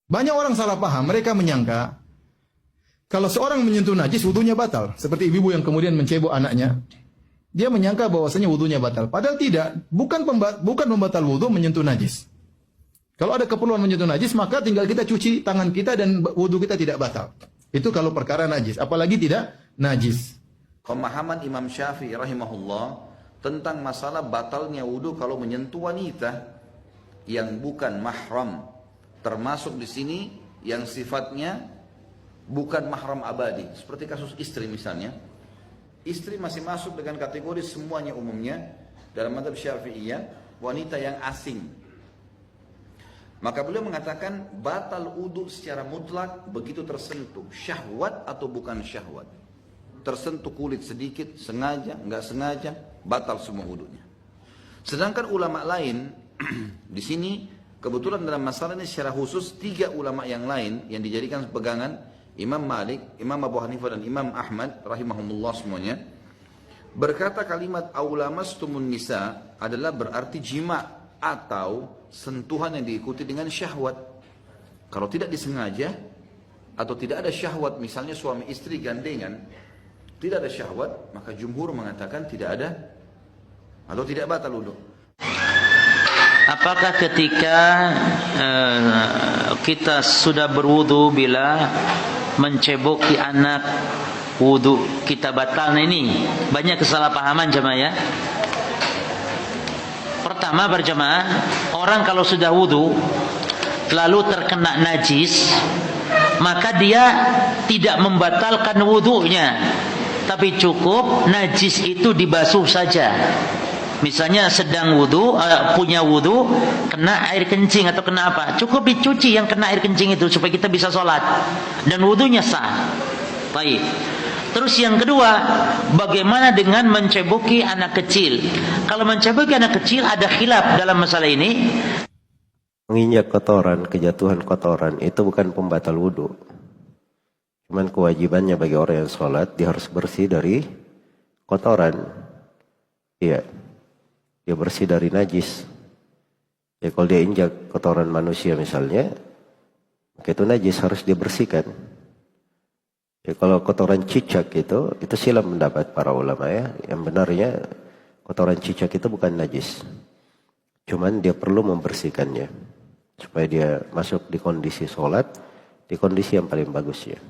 Banyak orang salah paham, mereka menyangka kalau seorang menyentuh najis wudunya batal. Seperti ibu yang kemudian mencebok anaknya. Dia menyangka bahwasanya wudunya batal. Padahal tidak, bukan pembatal wudu menyentuh najis. Kalau ada keperluan menyentuh najis, maka tinggal kita cuci tangan kita dan wudu kita tidak batal. Itu kalau perkara najis, apalagi tidak najis. Pemahaman Imam Syafi'i rahimahullah tentang masalah batalnya wudu kalau menyentuh wanita yang bukan mahram, termasuk di sini yang sifatnya bukan mahram abadi, seperti kasus istri misalnya. Istri masih masuk dengan kategori semuanya umumnya dalam mazhab Syafi'iyah wanita yang asing. Maka beliau mengatakan batal wudu secara mutlak begitu tersentuh syahwat atau bukan syahwat. Tersentuh kulit sedikit, sengaja, enggak sengaja, batal semua wudunya. Sedangkan ulama lain di sini kebetulan dalam masalah ini secara khusus 3 ulama yang lain yang dijadikan pegangan, Imam Malik, Imam Abu Hanifah dan Imam Ahmad rahimahumullah semuanya, berkata kalimat aulamastumun nisa adalah berarti jima atau sentuhan yang diikuti dengan syahwat. Kalau tidak disengaja atau tidak ada syahwat, misalnya suami istri gandengan, tidak ada syahwat, maka jumhur mengatakan tidak ada atau tidak batal wudu. Apakah ketika kita sudah berwudu bila menceboki anak, wudu kita batal? Nah, ini banyak kesalahpahaman jemaah ya. Pertama berjemaah, orang kalau sudah wudu lalu terkena najis, maka dia tidak membatalkan wudunya, tapi cukup najis itu dibasuh saja. Misalnya sedang wudu, punya wudu, kena air kencing atau kena apa, cukup dicuci yang kena air kencing itu supaya kita bisa sholat dan wudunya sah. Baik. Terus yang kedua, bagaimana dengan menceboki anak kecil? Kalau menceboki anak kecil ada khilaf dalam masalah ini. Menginjak kotoran, kejatuhan kotoran itu bukan pembatal wudu. Cuman kewajibannya bagi orang yang sholat, dia harus bersih dari kotoran. Iya. Dia bersih dari najis. Ya, kalau dia injak kotoran manusia misalnya, maka itu najis, harus dibersihkan. Ya, kalau kotoran cicak itu silam pendapat para ulama ya. Yang benarnya kotoran cicak itu bukan najis. Cuman dia perlu membersihkannya supaya dia masuk di kondisi sholat, di kondisi yang paling bagus ya.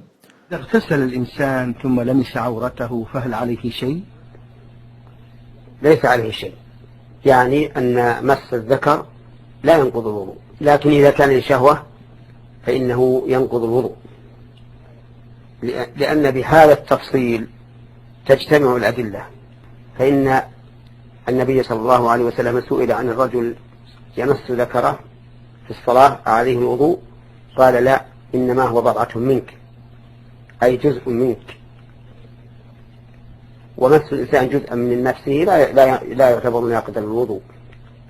إذا اغتسل الإنسان ثم لمس عورته فهل عليه شيء؟ ليس عليه شيء. يعني أن مس الذكر لا ينقض الوضوء، لكن إذا كان لشهوة فإنه ينقض الوضوء، لأن بهذا التفصيل تجتمع الأدلة. فإن النبي صلى الله عليه وسلم سئل عن الرجل يمس ذكره في الصلاة عليه الوضوء، قال لا، إنما هو بضعة منك، أي جزء منك. ومس الإنسان جزءا من نفسه لا يعتبر ناقضا للوضوء،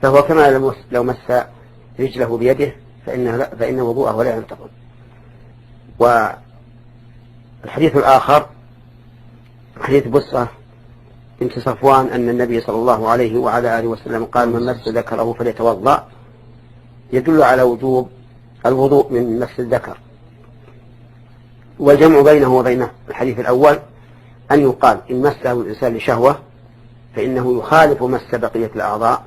فهو كما لو مس رجله بيده فإن وضوءه لا ينتقض. والحديث الآخر حديث بصرة بنت صفوان أن النبي صلى الله عليه وعلى آله وسلم قال من مس ذكره فليتوضأ، يدل على وجوب الوضوء من مس الذكر. والجمع بينه وبين الحديث الأول أن يقال إن مسه الإنسان لشهوة فإنه يخالف مس بقية الأعضاء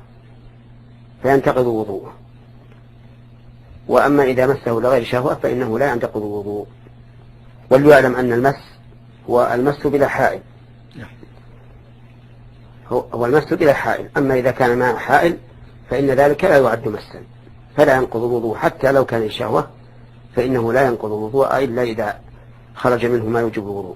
فينتقض وضوءه، وأما إذا مسه لغير شهوة فإنه لا ينتقض الوضوء. وليعلم أن المس هو المس بلا حائل، هو المس بلا حائل. أما إذا كان مع حائل فإن ذلك لا يعد مسا، فلا ينقض الوضوء حتى لو كان لشهوة، فإنه لا ينقض الوضوء إلا إذا خرج منه ما يوجب الوضوء.